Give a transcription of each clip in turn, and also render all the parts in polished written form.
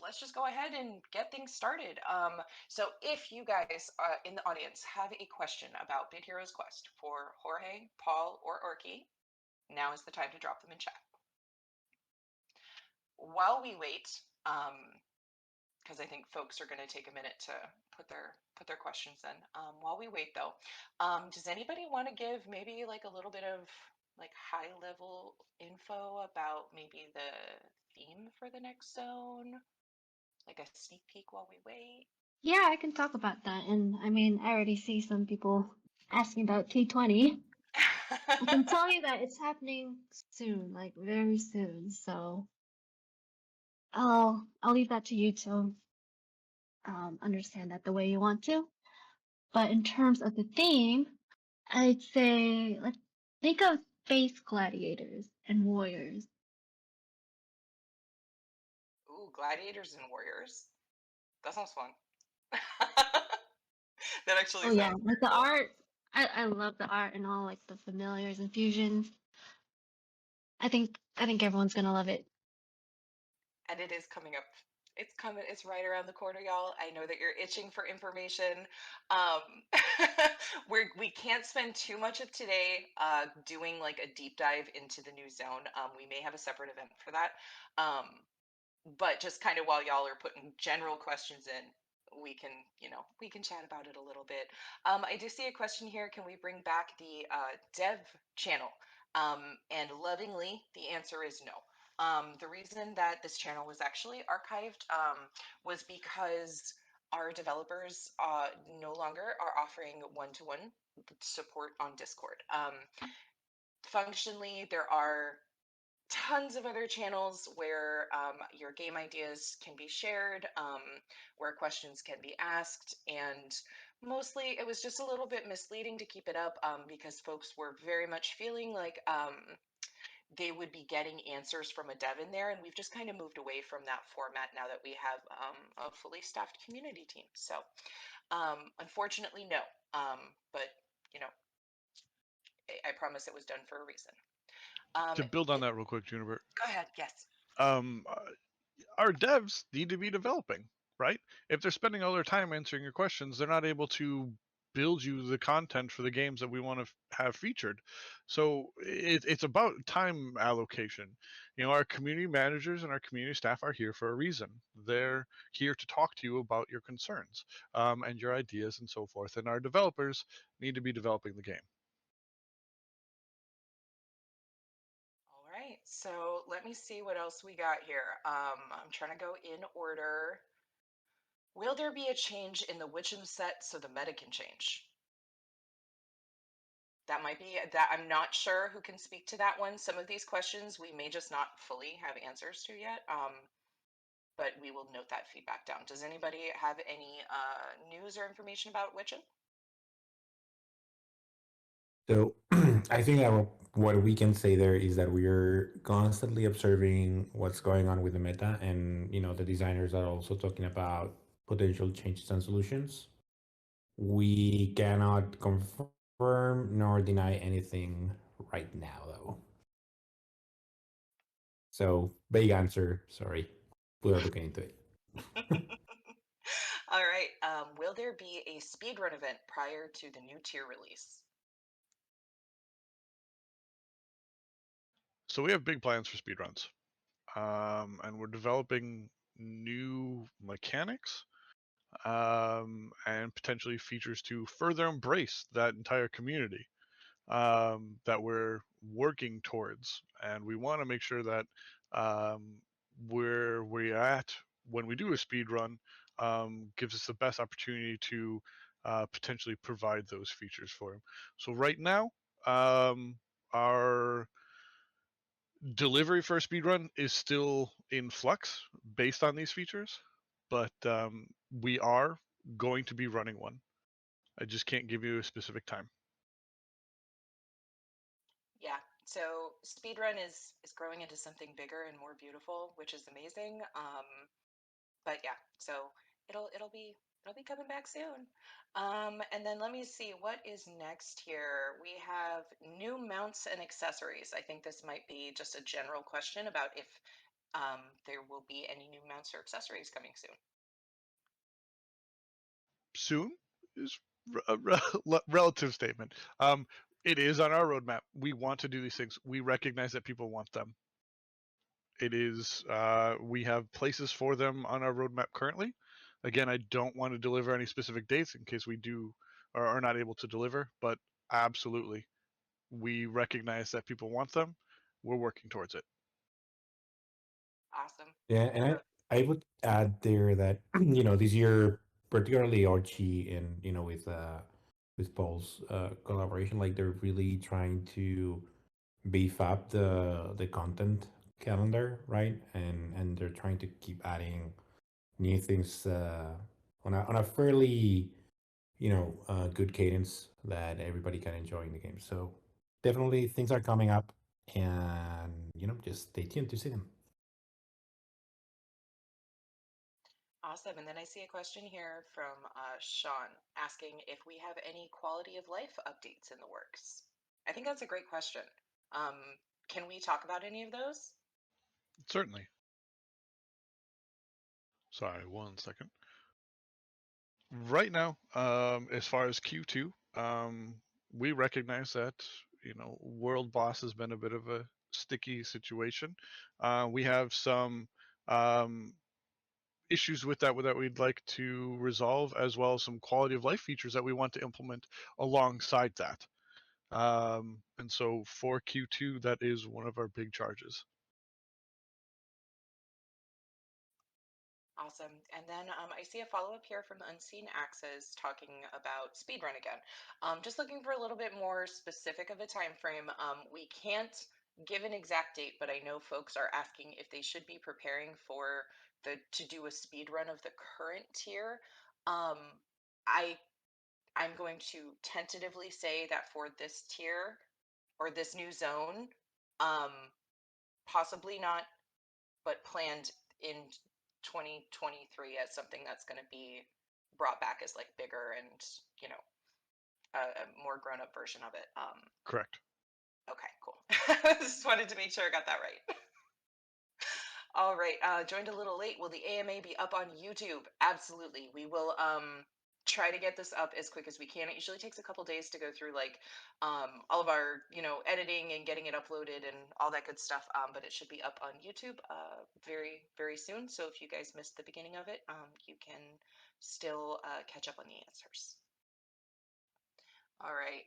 let's just go ahead and get things started. So if you guys in the audience have a question about Bit Heroes Quest for Jorge, Paul, or Orky, now is the time to drop them in chat. While we wait, because I think folks are going to take a minute to put their questions in. While we wait, though, does anybody want to give maybe like a little bit of like high level info about maybe the theme for the next zone, like a sneak peek while we wait? Yeah, I can talk about that. And I mean, I already see some people asking about T20. I can tell you that it's happening soon, like very soon. So I'll leave that to you to understand that the way you want to. But in terms of the theme, I'd say let's think of space gladiators and warriors. Ooh, gladiators and warriors. That sounds fun. That actually Oh yeah, sounds like very the cool. art. I love the art and all like the familiars and fusions. I think everyone's gonna love it. And it is coming up. It's coming. It's right around the corner, y'all. I know that you're itching for information. Um, we can't spend too much of today doing like a deep dive into the new zone. We may have a separate event for that. Um, but just kind of while y'all are putting general questions in, we can chat about it a little bit. I do see a question here. Can we bring back the dev channel? And lovingly, the answer is no. The reason that this channel was actually archived was because our developers no longer are offering one-to-one support on Discord. Functionally, there are tons of other channels where your game ideas can be shared, where questions can be asked, and mostly it was just a little bit misleading to keep it up because folks were very much feeling like they would be getting answers from a dev in there, and we've just kind of moved away from that format now that we have a fully staffed community team. So unfortunately, no. But you know, I promise it was done for a reason. To build on that real quick, Juniper, Go ahead. Yes. um, uh, our devs need to be developing, right? If they're spending all their time answering your questions, they're not able to build you the content for the games that we want to have featured. So it's about time allocation. You know, our community managers and our community staff are here for a reason. They're here to talk to you about your concerns and your ideas and so forth. And our developers need to be developing the game. All right, so let me see what else we got here. I'm trying to go in order. Will there be a change in the Witchem set so the meta can change? That might be that. I'm not sure who can speak to that one. Some of these questions we may just not fully have answers to yet. But we will note that feedback down. Does anybody have any news or information about Witchem? So I think that what we can say there is that we are constantly observing what's going on with the meta, and the designers are also talking about potential changes and solutions. We cannot confirm nor deny anything right now, though. So vague answer. Sorry, without looking into it. All right. Will there be a speedrun event prior to the new tier release? So we have big plans for speedruns. And we're developing new mechanics and potentially features to further embrace that entire community that we're working towards. And we want to make sure that where we're at when we do a speed run gives us the best opportunity to potentially provide those features for them. So right now, our delivery for a speedrun is still in flux based on these features, but we are going to be running one. I just can't give you a specific time. Yeah. So speedrun is growing into something bigger and more beautiful, which is amazing. But yeah, so it'll be coming back soon. And then let me see what is next here. We have new mounts and accessories. I think this might be just a general question about if there will be any new mounts or accessories coming soon. Soon is a relative statement. It is on our roadmap. We want to do these things. We recognize that people want them. It is. We have places for them on our roadmap currently. Again, I don't want to deliver any specific dates in case we do or are not able to deliver. But absolutely, we recognize that people want them. We're working towards it. Awesome. Yeah, and I would add there that this year, particularly Archie and with Paul's collaboration, like they're really trying to beef up the content calendar, right? And they're trying to keep adding new things on a fairly good cadence that everybody can enjoy in the game. So definitely things are coming up, and just stay tuned to see them. Awesome. And then I see a question here from Sean asking if we have any quality of life updates in the works. I think that's a great question. Um, can we talk about any of those? Certainly. Sorry, 1 second. Right now, as far as Q2, we recognize that World Boss has been a bit of a sticky situation. We have some um, issues with that we'd like to resolve, as well as some quality of life features that we want to implement alongside that. And so for Q2, that is one of our big charges. Awesome. And then I see a follow-up here from Unseen Axes talking about speedrun again. Just looking for a little bit more specific of a time frame. We can't give an exact date, but I know folks are asking if they should be preparing for to do a speed run of the current tier. Um, I I'm going to tentatively say that for this tier or this new zone, um, possibly not, but planned in 2023 as something that's going to be brought back as like bigger and you know a more grown up version of it. Correct. Okay, cool. Just wanted to make sure I got that right. All right, joined a little late. Will the AMA be up on YouTube? Absolutely. We will try to get this up as quick as we can. It usually takes a couple days to go through like all of our, editing and getting it uploaded and all that good stuff. But it should be up on YouTube very, very soon. So if you guys missed the beginning of it, you can still catch up on the answers. All right,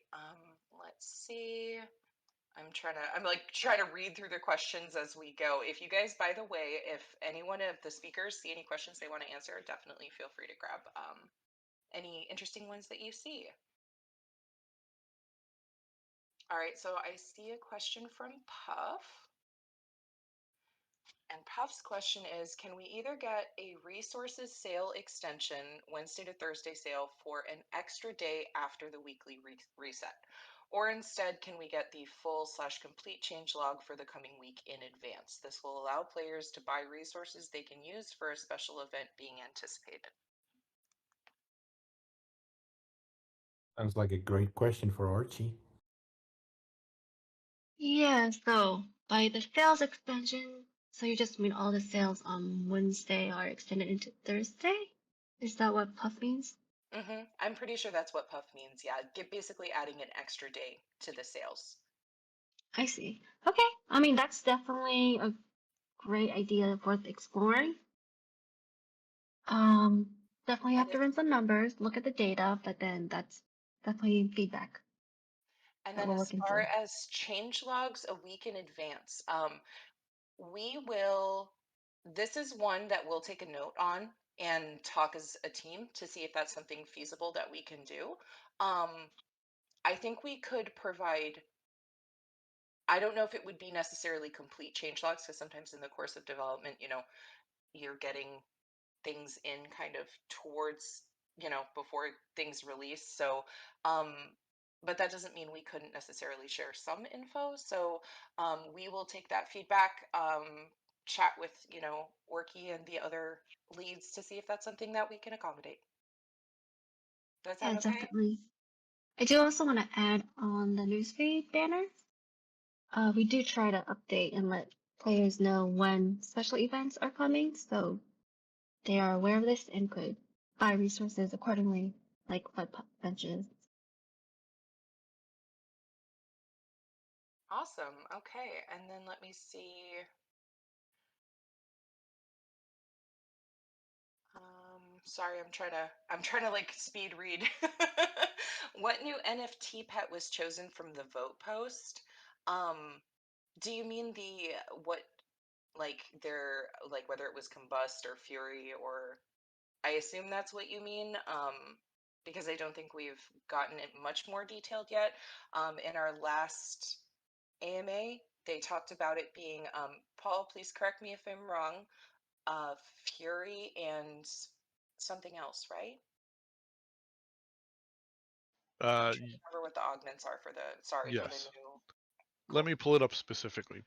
let's see. I'm like trying to read through the questions as we go. If you guys, by the way, if any one of the speakers see any questions they want to answer, definitely feel free to grab any interesting ones that you see. All right, so I see a question from Puff. And Puff's question is, can we either get a resources sale extension, Wednesday to Thursday sale, for an extra day after the weekly reset? Or instead, can we get the full/complete changelog for the coming week in advance? This will allow players to buy resources they can use for a special event being anticipated. Sounds like a great question for Archie. Yeah, so by the sales extension, so you just mean all the sales on Wednesday are extended into Thursday? Is that what Puff means? I'm pretty sure that's what Puff means. Yeah, basically adding an extra day to the sales. I see. Okay, I mean, that's definitely a great idea worth exploring. Definitely And have to if run some numbers, look at the data, but then that's definitely feedback And that then we're as working far through. as change logs a week in advance, we will, this is one that we'll take a note on and talk as a team to see if that's something feasible that we can do. Um, I think we could provide, I don't know if it would be necessarily complete change logs because sometimes in the course of development, you're getting things in kind of towards before things release, so um but that doesn't mean we couldn't necessarily share some info, so we will take that feedback, chat with Orky and the other leads to see if that's something that we can accommodate. Does that Yeah, sound okay? definitely. I do also want to add on the newsfeed banner. We do try to update and let players know when special events are coming, so they are aware of this and could buy resources accordingly, like flood benches. Awesome. Okay. And then let me see. Sorry, I'm trying to like speed read. What new NFT pet was chosen from the vote post? Um, do you mean the what like their like whether it was combust or fury, or I assume that's what you mean? Because I don't think we've gotten it much more detailed yet. In our last AMA, they talked about it being Paul, please correct me if I'm wrong, fury and something else, right? I'm Uh, trying to remember what the augments are for the sorry for the yes. new. Let Cool. me pull it up specifically.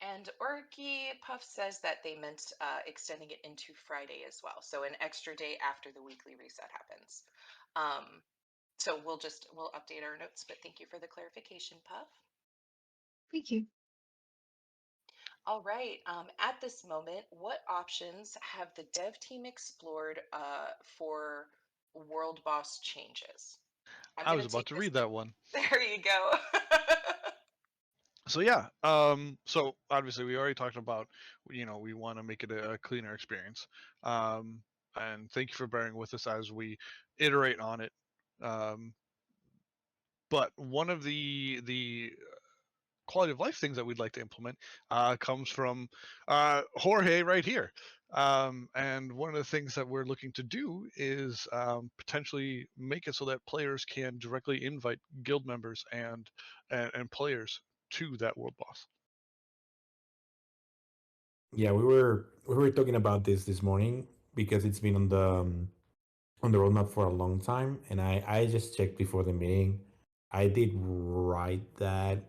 And Orky Puff says that they meant extending it into Friday as well, so an extra day after the weekly reset happens. Um, so we'll update our notes, but thank you for the clarification, Puff. Thank you. All right. At this moment, what options have the dev team explored for world boss changes? I'm I going was to about take to this. read that one. There you go. So yeah, so obviously we already talked about, we want to make it a cleaner experience, um, and thank you for bearing with us as we iterate on it. Um, but one of the quality of life things that we'd like to implement comes from Jorge right here. And one of the things that we're looking to do is potentially make it so that players can directly invite guild members and players to that world boss. Yeah, we were talking about this morning because it's been on the roadmap for a long time, and I just checked before the meeting. I did write that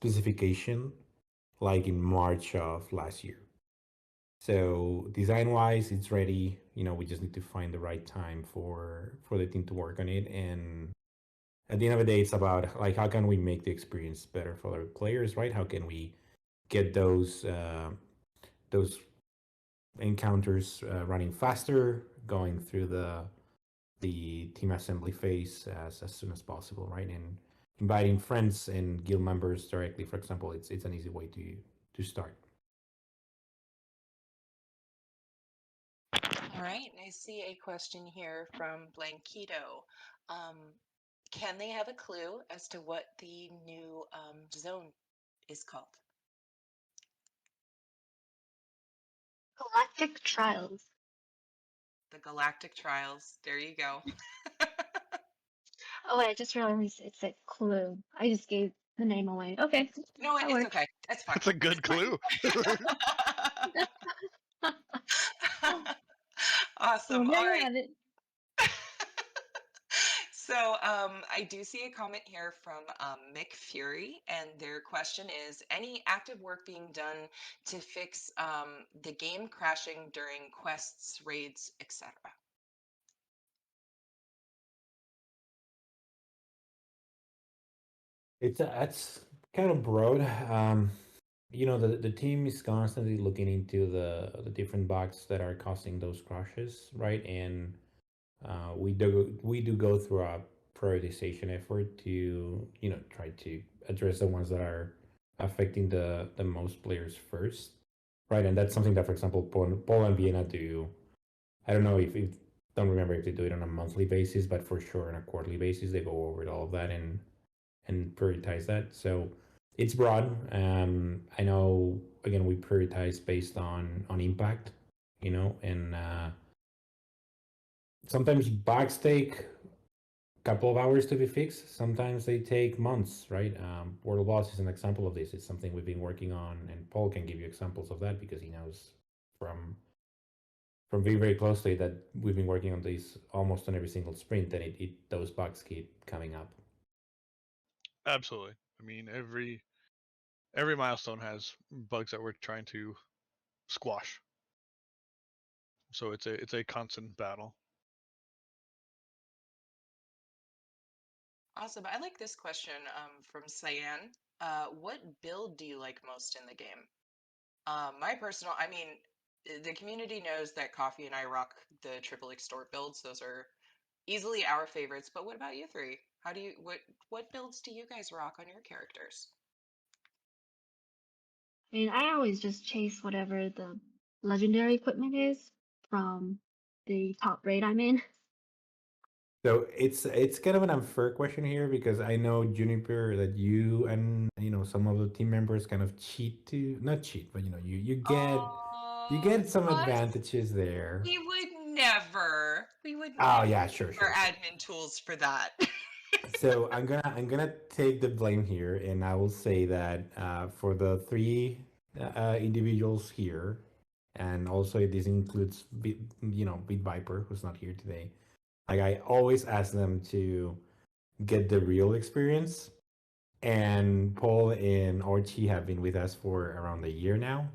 specification like in March of last year. So design wise, it's ready. We just need to find the right time for the team to work on it. And at the end of the day, it's about like how can we make the experience better for the players, right? How can we get those encounters running faster, going through the team assembly phase as soon as possible, right? And inviting friends and guild members directly, for example, it's an easy way to start. All right. I see a question here from Blanquito. Um, can they have a clue as to what the new zone is called? Galactic Trials. The Galactic Trials. There you go. Oh wait, I just realized it's a clue. I just gave the name away. Okay, You know what? that It's works. okay. That's fine. That's a It's good clue. fine. Awesome. Well, All there you right. have it. So I do see a comment here from Mick Fury, and their question is: any active work being done to fix the game crashing during quests, raids, etc.? That's kind of broad. The team is constantly looking into the different bugs that are causing those crashes, right? And we do go through a prioritization effort to try to address the ones that are affecting the most players first, right? And that's something that, for example, Paul and Vienna do. I don't know if don't remember if they do it on a monthly basis, but for sure on a quarterly basis they go over all of that and prioritize that. So it's broad. I know again we prioritize based on impact, and sometimes bugs take a couple of hours to be fixed. Sometimes they take months, right? Portal Boss is an example of this. It's something we've been working on, and Paul can give you examples of that because he knows from from being very closely that we've been working on this almost on every single sprint, and it those bugs keep coming up. Absolutely. I mean, every milestone has bugs that we're trying to squash. So it's a constant battle. Awesome. I like this question from Cyan. What build do you like most in the game? My personal, I mean, the community knows that Coffee and I rock the triple extort builds. Those are easily our favorites. But what about you three? How do you what builds do you guys rock on your characters? I mean, I always just chase whatever the legendary equipment is from the top raid I'm in. So it's kind of an unfair question here because I know Juniper that you and some of the team members kind of cheat to not cheat, but you Oh, get some us? advantages there. We would never. We would Oh never yeah, use sure, our sure, sure. admin tools for that. So I'm gonna take the blame here, and I will say that for the three individuals here, and also this includes Beat Viper, who's not here today. Like I always ask them to get the real experience, and Paul and Archie have been with us for around a year now.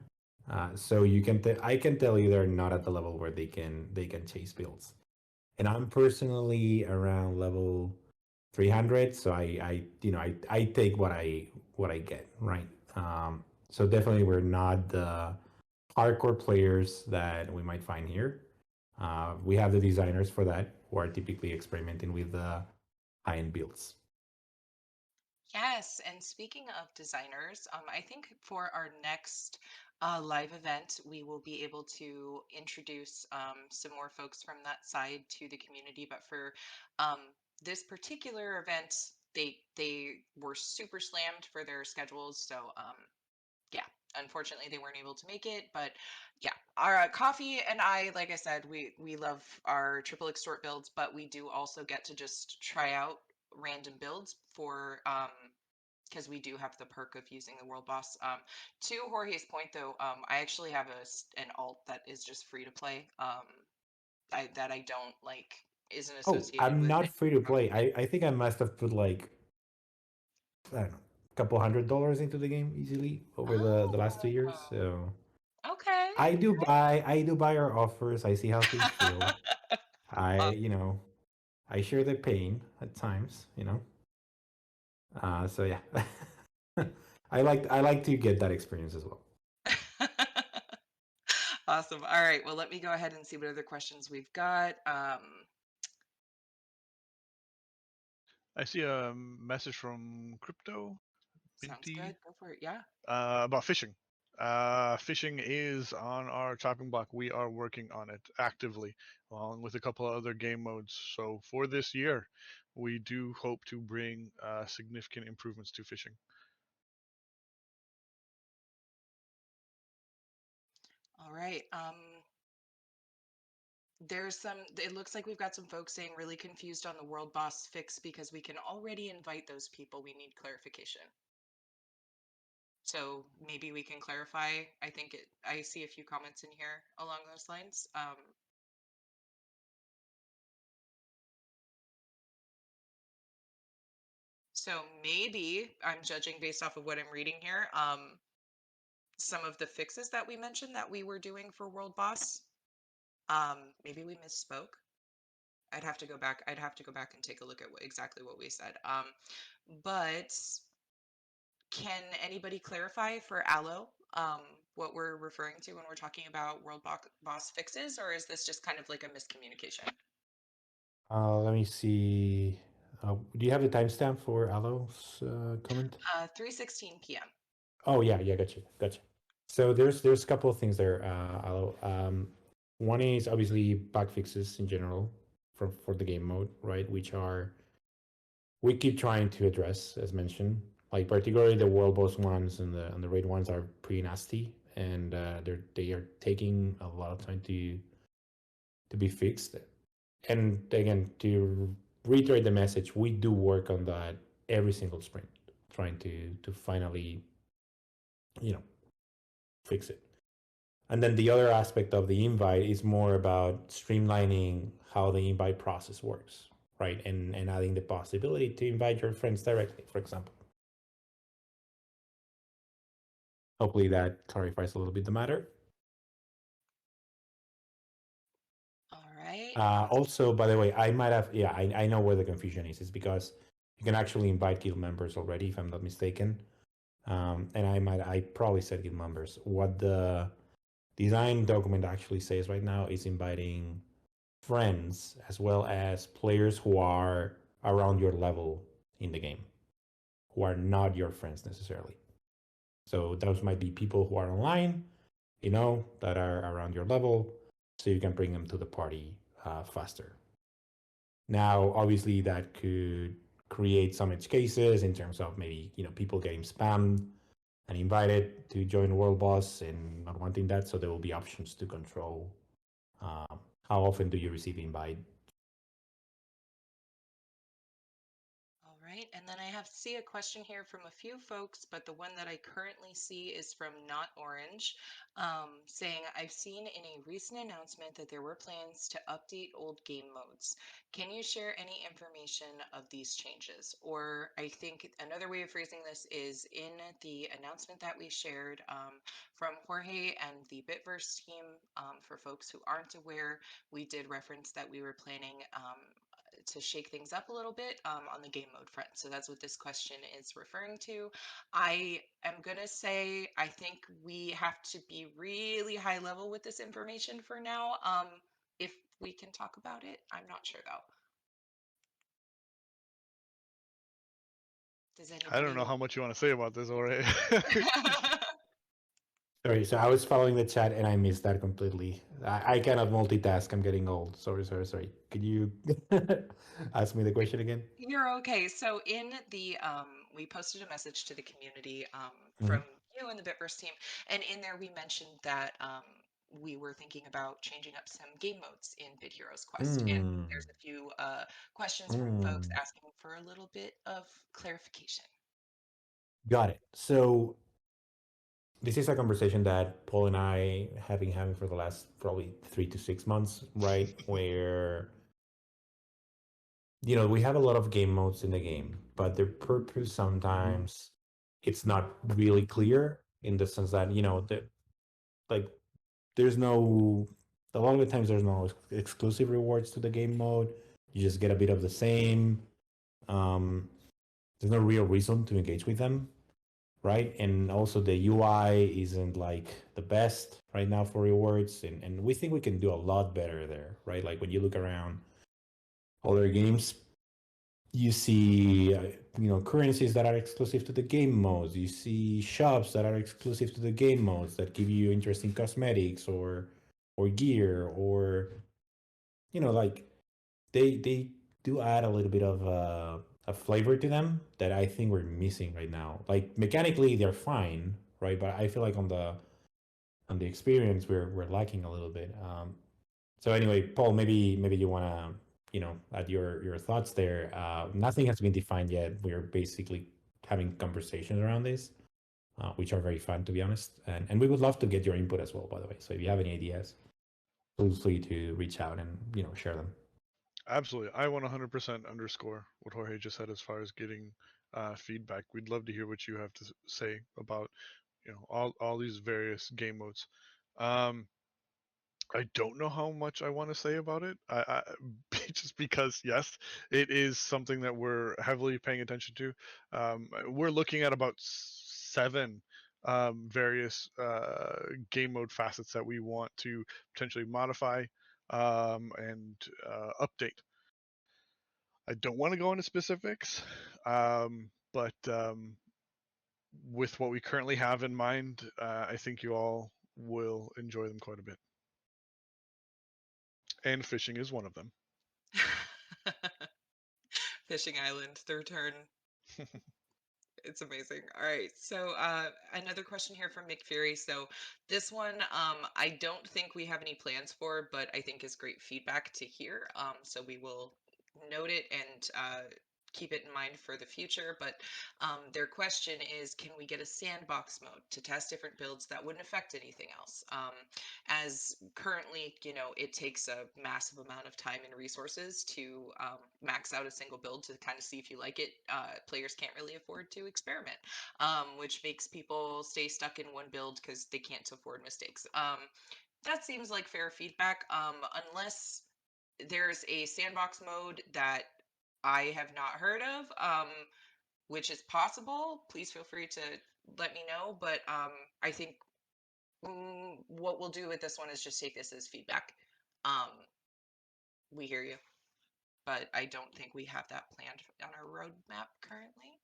So I can tell you they're not at the level where they can chase builds, and I'm personally around level 300. So I take what I get, right. So definitely we're not the hardcore players that we might find here. We have the designers for that who are typically experimenting with the high end builds. Yes, and speaking of designers, I think for our next live event, we will be able to introduce some more folks from that side to the community. But for um, this particular event, they were super slammed for their schedules, so yeah, unfortunately they weren't able to make it. But yeah, our Coffee and I, like I said, we love our triple extort builds, but we do also get to just try out random builds for because we do have the perk of using the world boss. To Jorge's point, though, I actually have an alt that is just free to play. That I don't like isn't Oh, associated I'm with not any free to profit. play. I think I must have put like I don't know, a couple $100 into the game easily over the last 2 years. Oh, So okay. I do buy our offers. I see how things feel. I Uh, I share the pain at times. So yeah, I like to get that experience as well. awesome. All right. Well, let me go ahead and see what other questions we've got. I see a message from Crypto Sounds Minty good. Go for it. Yeah. about fishing. Fishing is on our chopping block. We are working on it actively, along with a couple of other game modes. So for this year, we do hope to bring significant improvements to fishing. All right. There's some, it looks like we've got some folks saying really confused on the world boss fix because we can already invite those people. We need clarification. So maybe we can clarify. I see a few comments in here along those lines. So maybe I'm judging based off of what I'm reading here. Some of the fixes that we mentioned that we were doing for World Boss, maybe we misspoke. I'd have to go back and take a look at exactly what we said. But can anybody clarify for Allo what we're referring to when we're talking about Boss fixes, or is this just kind of like a miscommunication? Let me see. Do you have the timestamp for Alo's comment? 3:16 p.m. Oh yeah, yeah, gotcha. So there's a couple of things there, Alo. One is obviously bug fixes in general for the game mode, right? Which are we keep trying to address, as mentioned. Like particularly the world boss ones and the raid ones are pretty nasty, and they are taking a lot of time to be fixed. And again, to reiterate the message, we do work on that every single sprint, trying to finally you know fix it. And then the other aspect of the invite is more about streamlining how the invite process works, right? And adding the possibility to invite your friends directly, for example. Hopefully that clarifies a little bit the matter. All right. Awesome. Also, by the way, I might have, yeah, I know where the confusion is. It's because you can actually invite guild members already, if I'm not mistaken. And I probably said give numbers. What the design document actually says right now is inviting friends as well as players who are around your level in the game, who are not your friends necessarily. So those might be people who are online, that are around your level, so you can bring them to the party faster. Now, obviously, that could create some edge cases in terms of maybe people getting spammed and invited to join World Boss and not wanting that. So there will be options to control how often do you receive invite. All right, and then I see a question here from a few folks, but the one that I currently see is from Not Orange, saying, I've seen in a recent announcement that there were plans to update old game modes. Can you share any information of these changes? Or I think another way of phrasing this is in the announcement that we shared from Jorge and the Bitverse team, for folks who aren't aware, we did reference that we were planning to shake things up a little bit on the game mode front. So that's what this question is referring to. I am going to say I think we have to be really high level with this information for now. If we can talk about it, I'm not sure though. Does I don't know anybody? how much you want to say about this already. Sorry, so I was following the chat and I missed that completely. I cannot multitask. I'm getting old. Sorry, sorry, sorry. Could you ask me the question again? You're okay. So in the we posted a message to the community from Mhm. you and the Bitverse team, and in there we mentioned that we were thinking about changing up some game modes in Bid Heroes Quest, and Mm, there's a few questions from folks mm. asking for a little bit of clarification. Got it. So this is a conversation that Paul and I have been having for the last probably 3 to 6 months, right? Where we have a lot of game modes in the game, but their purpose sometimes it's not really clear in the sense that like there's no a lot of the times there's no exclusive rewards to the game mode. You just get a bit of the same. Um, there's no real reason to engage with them, right? And also the UI isn't like the best right now for rewards, and we think we can do a lot better there, right? Like when you look around other games, you see currencies that are exclusive to the game modes. You see shops that are exclusive to the game modes that give you interesting cosmetics or gear or like they do add a little bit of a flavor to them that I think we're missing right now. Like mechanically they're fine, right? But I feel like on the experience we're lacking a little bit. So anyway, Paul, maybe you want to add your thoughts there. Nothing has been defined yet. We're basically having conversations around this, which are very fun to be honest, and we would love to get your input as well. By the way, so if you have any ideas, feel free to reach out and share them. Absolutely. I want 100% underscore what Jorge just said as far as getting feedback. We'd love to hear what you have to say about all these various game modes. Um, I don't know how much I want to say about it. Just because yes, it is something that we're heavily paying attention to. We're looking at about seven various game mode facets that we want to potentially modify and update. I don't want to go into specifics, but with what we currently have in mind, I think you all will enjoy them quite a bit. And fishing is one of them. Fishing Island, their turn. It's amazing. All right. So another question here from Mick Fury. So this one I don't think we have any plans for, but I think is great feedback to hear. So we will note it and keep it in mind for the future. But their question is, can we get a sandbox mode to test different builds that wouldn't affect anything else? As currently, it takes a massive amount of time and resources to max out a single build to kind of see if you like it. Players can't really afford to experiment, which makes people stay stuck in one build because they can't afford mistakes. That seems like fair feedback, unless there's a sandbox mode that I have not heard of, which is possible. Please feel free to let me know. But I think what we'll do with this one is just take this as feedback. Um, we hear you, but I don't think we have that planned on our roadmap currently.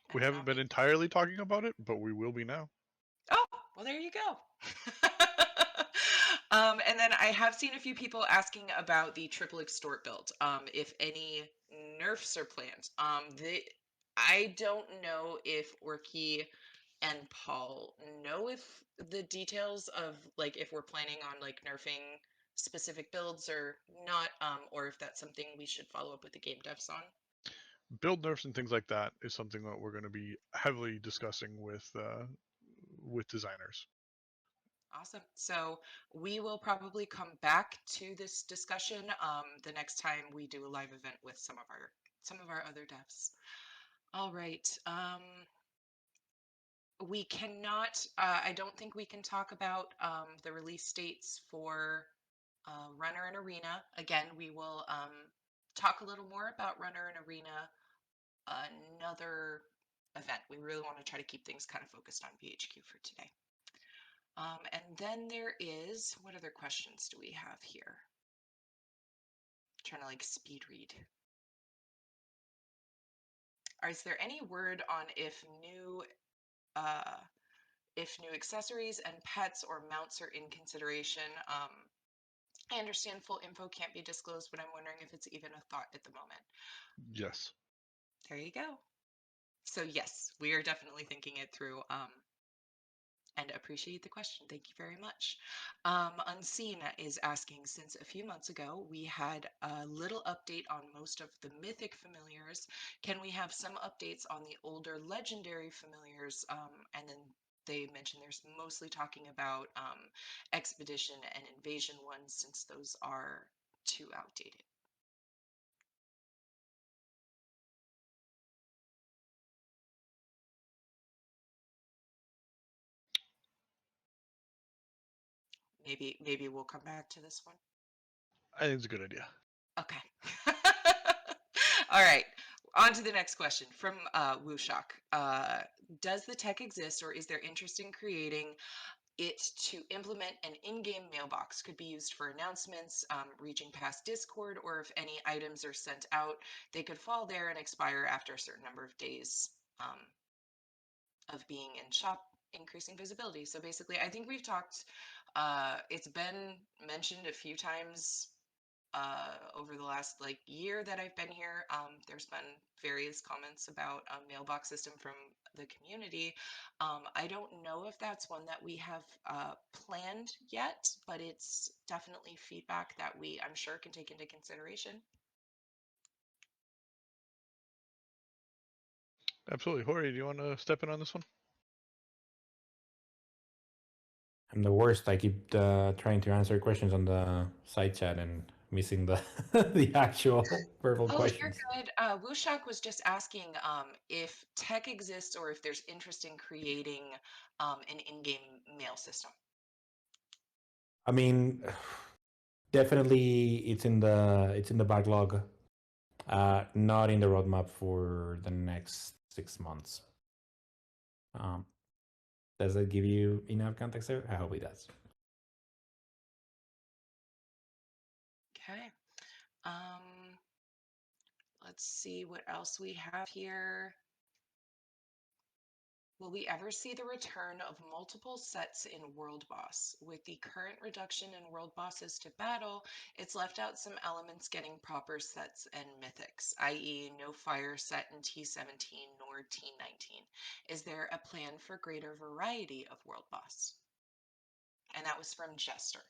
And We it's haven't not been me. entirely talking about it, but we will be now. Oh, well, there you go. And then I have seen a few people asking about the triple extort build. If any nerfs are planned. I don't know if Orky and Paul know if the details of like if we're planning on like nerfing specific builds or not, or if that's something we should follow up with the game devs on. Build nerfs and things like that is something that we're going to be heavily discussing with designers. Awesome. So we will probably come back to this discussion the next time we do a live event with some of our other devs. All right. We cannot. I don't think we can talk about the release dates for Runner and Arena. Again, we will talk a little more about Runner and Arena another event. We really want to try to keep things kind of focused on BHQ for today. And then there is, what other questions do we have here? I'm trying to like speed read. Is there any word on uh, if new accessories and pets or mounts are in consideration? I understand full info can't be disclosed, but I'm wondering if it's even a thought at the moment. Yes. There you go. So yes, we are definitely thinking it through. And appreciate the question. Thank you very much. Unseen is asking, since a few months ago we had a little update on most of the mythic familiars, can we have some updates on the older legendary familiars? And then they mentioned there's mostly talking about expedition and invasion ones, since those are too outdated. Maybe we'll come back to this one. I think it's a good idea. Okay. All right. On to the next question from Wushak. Does the tech exist, or is there interest in creating it to implement an in-game mailbox? Could be used for announcements, reaching past Discord, or if any items are sent out, they could fall there and expire after a certain number of days of being in shop, increasing visibility. So basically, I think we've talked, it's been mentioned a few times over the last like year that I've been here. There's been various comments about a mailbox system from the community. I don't know if that's one that we have planned yet, but it's definitely feedback that I'm sure, can take into consideration. Absolutely. Hori, do you want to step in on this one? I'm the worst. I keep trying to answer questions on the side chat and missing the the actual verbal Oh, you're questions. good. Wushak was just asking if tech exists or if there's interest in creating an in-game mail system. I mean, definitely it's in the backlog. Not in the roadmap for the next 6 months. Um, does that give you enough context there? I hope it does. Okay. Let's see what else we have here. Will we ever see the return of multiple sets in World Boss? With the current reduction in World Bosses to battle, it's left out some elements getting proper sets and mythics, i.e. no fire set in T17 nor T19. Is there a plan for greater variety of World Boss? And that was from Jester.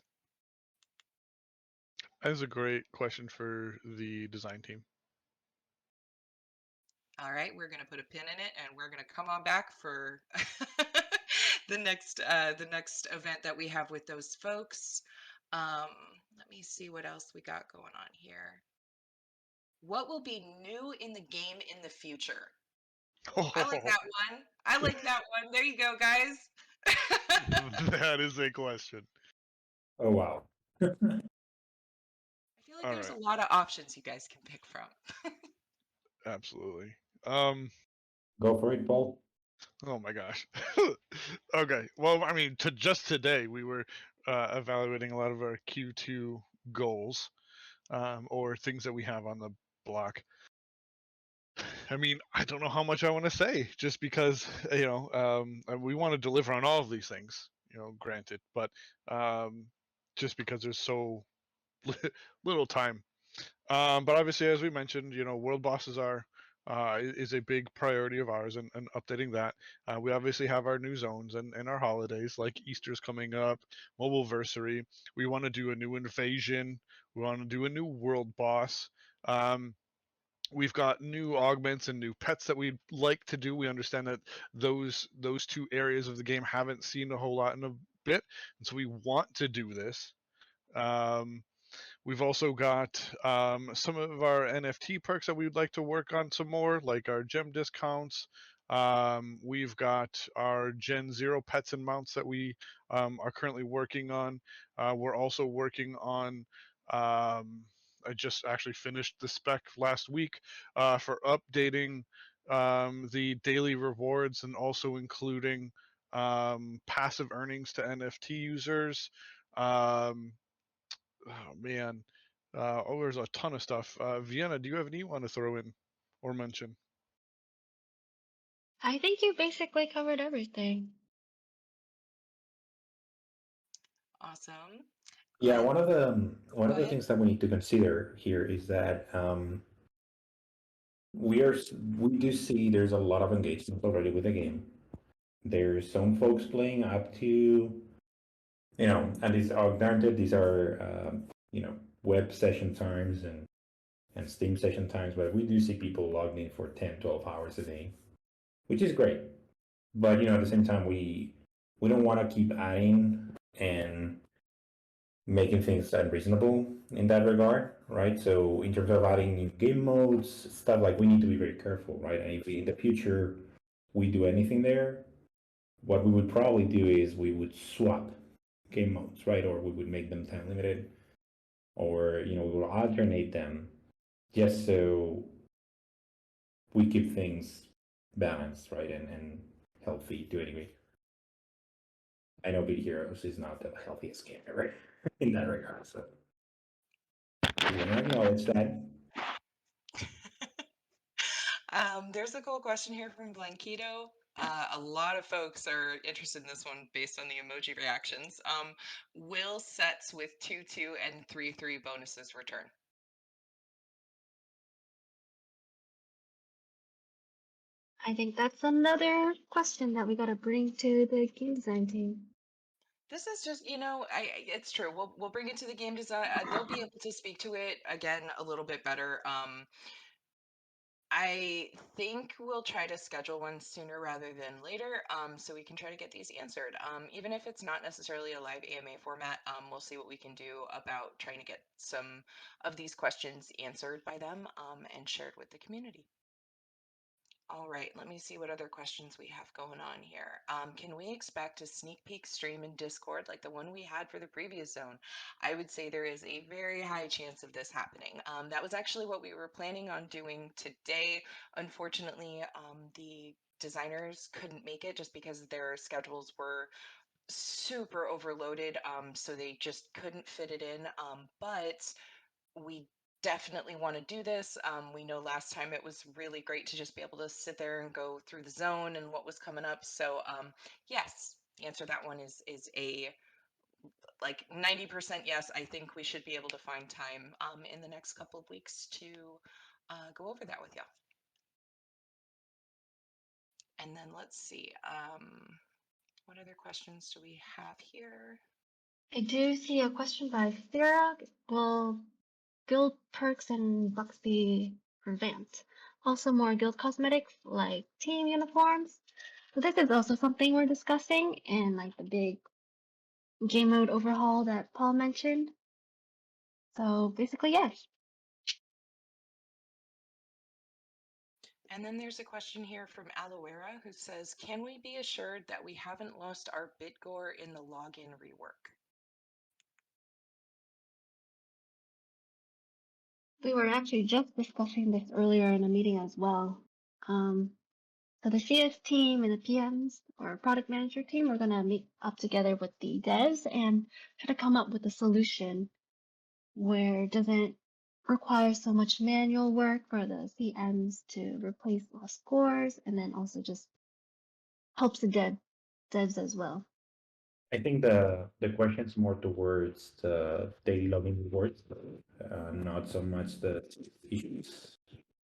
That is a great question for the design team. All right, we're going to put a pin in it, and we're going to come on back for the next event that we have with those folks. Let me see what else we got going on here. What will be new in the game in the future? I like that one. I like that one. There you go, guys. That is a question. Oh wow. I feel like All there's right. a lot of options you guys can pick from. Absolutely. Go for it, Paul. Oh my gosh. Okay. Well, I mean, to just today, we were evaluating a lot of our Q2 goals, or things that we have on the block. I mean, I don't know how much I want to say, just because we want to deliver on all of these things. Granted, but um, just because there's so little time. But obviously, as we mentioned, world bosses are is a big priority of ours, and updating that. We obviously have our new zones and our holidays, like Easter's coming up, Mobileversary. We want to do a new invasion. We want to do a new world boss. Um, we've got new augments and new pets that we'd like to do. We understand that those two areas of the game haven't seen a whole lot in a bit, and so we want to do this. Um, We've also got some of our NFT perks that we would like to work on some more, like our gem discounts. We've got our Gen Zero pets and mounts that we are currently working on. We're also working on. I just actually finished the spec last week for updating the daily rewards and also including passive earnings to NFT users. Um, Oh man. There's a ton of stuff. Vienna, do you have any you want to throw in or mention? I think you basically covered everything. Awesome. Yeah, one Go of the ahead. things that we need to consider here is that we do see there's a lot of engagement already with the game. There's some folks playing up to, and these are granted, these are web session times and Steam session times, but we do see people logged in for 10, 12 hours a day, which is great. But at the same time, we don't want to keep adding and making things unreasonable in that regard, right? So in terms of adding new game modes, stuff like we need to be very careful, right? And if we, in the future we do anything there, what we would probably do is we would swap game modes, right? Or we would make them time limited, or we will alternate them just so we keep things balanced, right? And healthy to a degree. I know Beat Heroes is not the healthiest game ever in that regard, so we want to acknowledge that. There's a cool question here from Blanquito. A lot of folks are interested in this one based on the emoji reactions. Will sets with 2-2 and 3-3 bonuses return? I think that's another question that we gotta bring to the game design team. This is just, it's true. We'll bring it to the game design. They'll be able to speak to it again a little bit better. I think we'll try to schedule one sooner rather than later, so we can try to get these answered. Even if it's not necessarily a live AMA format, we'll see what we can do about trying to get some of these questions answered by them and shared with the community. All right, let me see what other questions we have going on here. Can we expect a sneak peek stream in Discord like the one we had for the previous zone? I would say there is a very high chance of this happening. That was actually what we were planning on doing today. Unfortunately, the designers couldn't make it just because their schedules were super overloaded, so they just couldn't fit it in. But we definitely want to do this. We know last time it was really great to just be able to sit there and go through the zone and what was coming up. So yes, the answer to that one is a like 90% yes. I think we should be able to find time in the next couple of weeks to go over that with y'all. And then let's see. What other questions do we have here? I do see a question by Sarah. Will guild perks and bucks be revamped? Also, more guild cosmetics like team uniforms. So this is also something we're discussing in like the big game mode overhaul that Paul mentioned. So basically, yes. And then there's a question here from Aloera who says, can we be assured that we haven't lost our Bitgore in the login rework? We were actually just discussing this earlier in a meeting as well. So the CS team and the PMs or product manager team are gonna meet up together with the devs and try to come up with a solution where it doesn't require so much manual work for the CMs to replace lost scores, and then also just helps the devs as well. I think the question's more towards the daily logging rewards, not so much the issues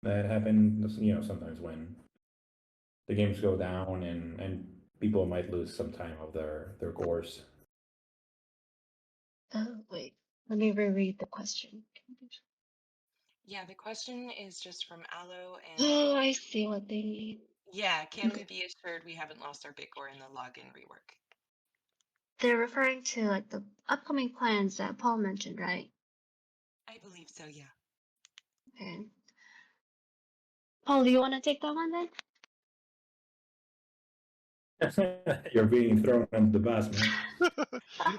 that happen. You know, sometimes when the games go down and people might lose some time of their course. Oh, wait, let me reread the question. Yeah, the question is just from Aloe, and Oh, I see what they mean. yeah, can we Okay. be assured we haven't lost our Bitcore in the login rework? They're referring to like the upcoming plans that Paul mentioned, right? I believe so, yeah. Okay. Paul, do you want to take that one then? You're being thrown under the bus, man.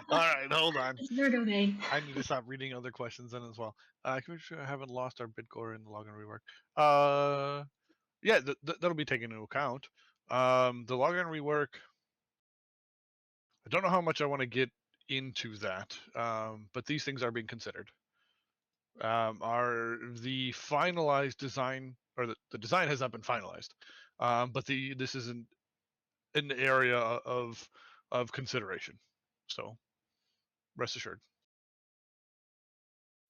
All right, hold on. It's your domain. I need to stop reading other questions then as well. Can we sure I haven't lost our Bitcore in the login rework? Yeah, that'll be taken into account. The login rework. I don't know how much I want to get into that, but these things are being considered. Are the finalized design, or the design has not been finalized, but this is an area of consideration. So rest assured.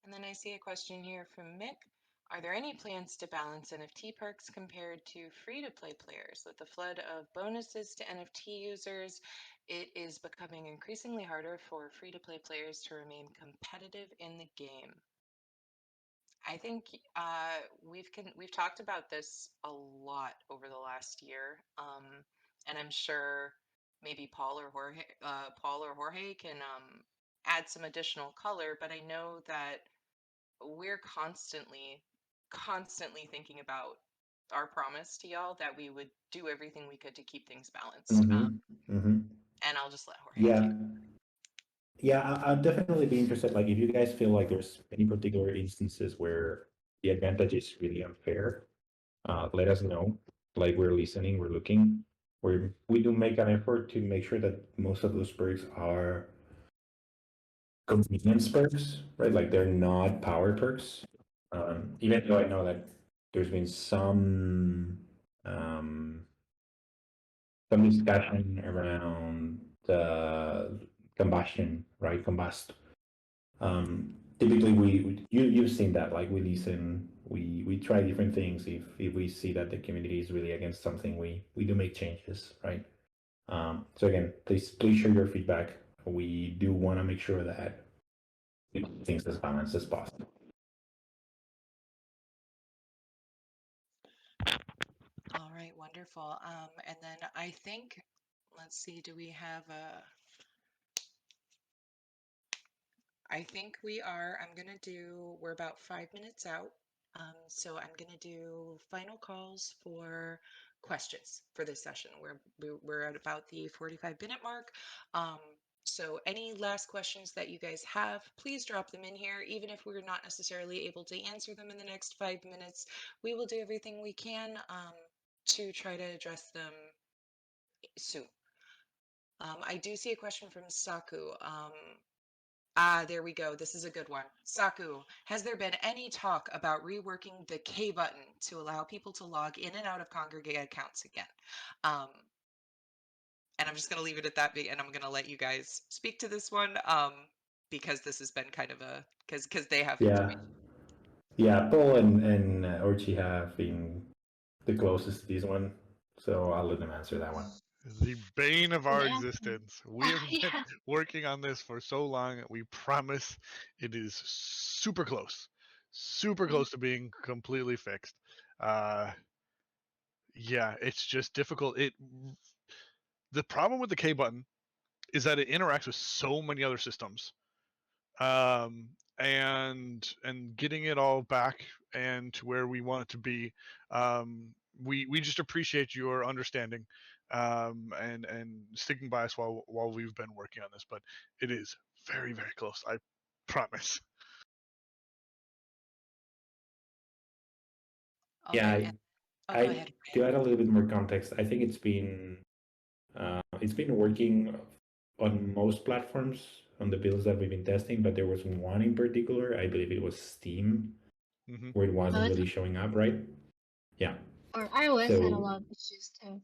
And then I see a question here from Mick. Are there any plans to balance NFT perks compared to free-to-play players? With the flood of bonuses to NFT users, it is becoming increasingly harder for free-to-play players to remain competitive in the game. I think we've talked about this a lot over the last year, and I'm sure maybe Paul or Jorge can add some additional color. But I know that we're constantly thinking about our promise to y'all that we would do everything we could to keep things balanced. Mm-hmm. And I'll just let Jorge Yeah, take. yeah, I'd definitely be interested. Like, if you guys feel like there's any particular instances where the advantage is really unfair, let us know. Like, we're listening, we're looking. We do make an effort to make sure that most of those perks are convenience perks, right? Like, they're not power perks. Even though I know that there's been um, some discussion around the combustion, right? Combust. Typically, you've seen that. Like, we listen, we try different things. If we see that the community is really against something, we do make changes, right? So again, please share your feedback. We do want to make sure that we keep things as balanced as possible. All right, wonderful. And then I think, let's see, do we have a? I think I'm gonna do, we're about 5 minutes out. So I'm gonna do final calls for questions for this session. We're at about the 45-minute mark. Um, so any last questions that you guys have, please drop them in here. Even if we're not necessarily able to answer them in the next 5 minutes, we will do everything we can to try to address them soon. I do see a question from Saku. There we go. This is a good one. Saku, has there been any talk about reworking the K button to allow people to log in and out of congregate accounts again? Um, and I'm just going to leave it at that, and I'm going to let you guys speak to this one because this has been kind of a, because they have Yeah, information. yeah. Paul and Orchi have been the closest to this one, so I'll let them answer that one. The bane of our Yeah. existence. We have been Yeah. working on this for so long. We promise it is super close to being completely fixed. Uh, yeah, it's just difficult. The problem with the K button is that it interacts with so many other systems, um, and getting it all back and to where we want it to be. We just appreciate your understanding, and sticking by us while we've been working on this. But it is very close. I promise. All Yeah, right. Oh, go I ahead, to Ryan. add a little bit more context, I think it's been working on most platforms on the builds that we've been testing, but there was one in particular, I believe it was Steam, Hmm. where it Oh, wasn't it's really showing up, right? Yeah. or iOS had a So lot of issues too.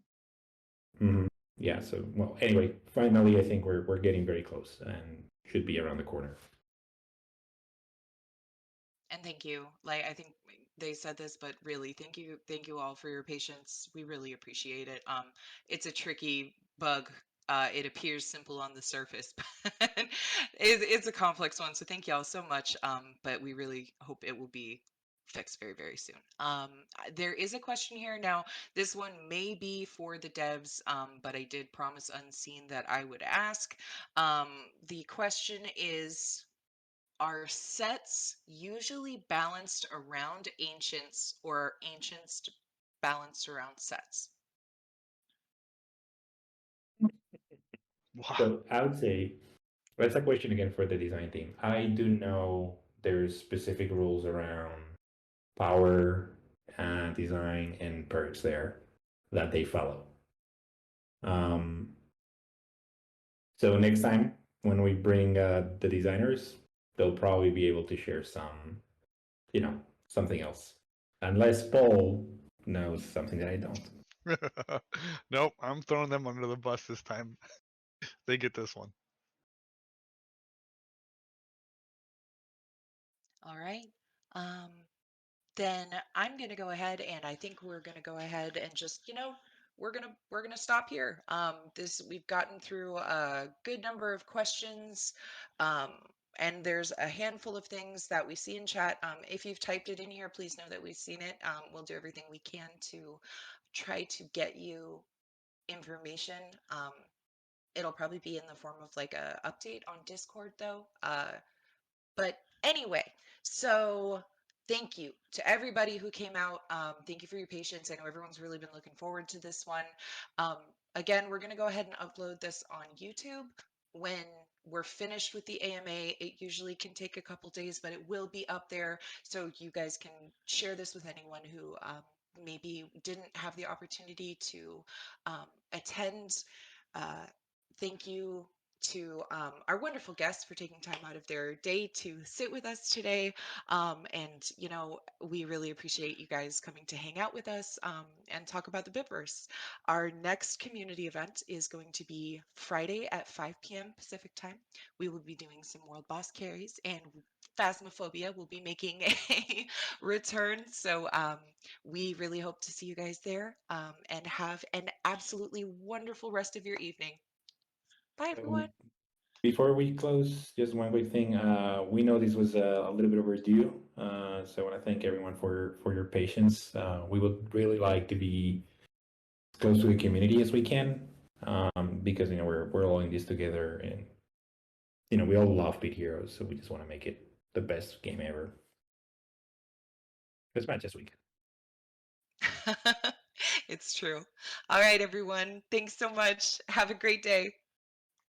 mhm. Yeah, so well, anyway, finally I think we're getting very close and should be around the corner. And thank you. Like, I think they said this, but really, thank you all for your patience. We really appreciate it. It's a tricky bug. It appears simple on the surface, but it's a complex one. So thank you all so much. But we really hope it will be fixed very, very soon. There is a question here now. This one may be for the devs, but I did promise Unseen that I would ask. The question is, are sets usually balanced around ancients, or are ancients balanced around sets? Wow. So I would say that's a question again for the design team. I do know there's specific rules around power and design and perks there that they follow. Um, so next time when we bring the designers, they'll probably be able to share some, you know, something else. Unless Paul knows something that I don't. Nope, I'm throwing them under the bus this time. They get this one. All right. Um, then I'm going to go ahead, and I think we're going to go ahead and just, we're going to stop here. This we've gotten through a good number of questions. Um, and there's a handful of things that we see in chat. If you've typed it in here, please know that we've seen it. We'll do everything we can to try to get you information. It'll probably be in the form of like a update on Discord though. But anyway, so thank you to everybody who came out. Thank you for your patience. I know everyone's really been looking forward to this one. Um, Again, we're going to go ahead and upload this on YouTube. When we're finished with the AMA, it usually can take a couple days, but it will be up there. So you guys can share this with anyone who maybe didn't have the opportunity to attend. Uh, Thank you to our wonderful guests for taking time out of their day to sit with us today. And, we really appreciate you guys coming to hang out with us and talk about the Bitverse. Our next community event is going to be Friday at 5 p.m. Pacific time. We will be doing some World Boss carries, and Phasmophobia will be making a return. So we really hope to see you guys there and have an absolutely wonderful rest of your evening. Bye, So everyone. before we close, just one quick thing. We know this was a little bit overdue, so I want to thank everyone for your patience. We would really like to be as close to the community as we can, because we're all in this together, and we all love Beat Heroes, so we just want to make it the best game ever as much as we can. It's true. All right, everyone. Thanks so much. Have a great day.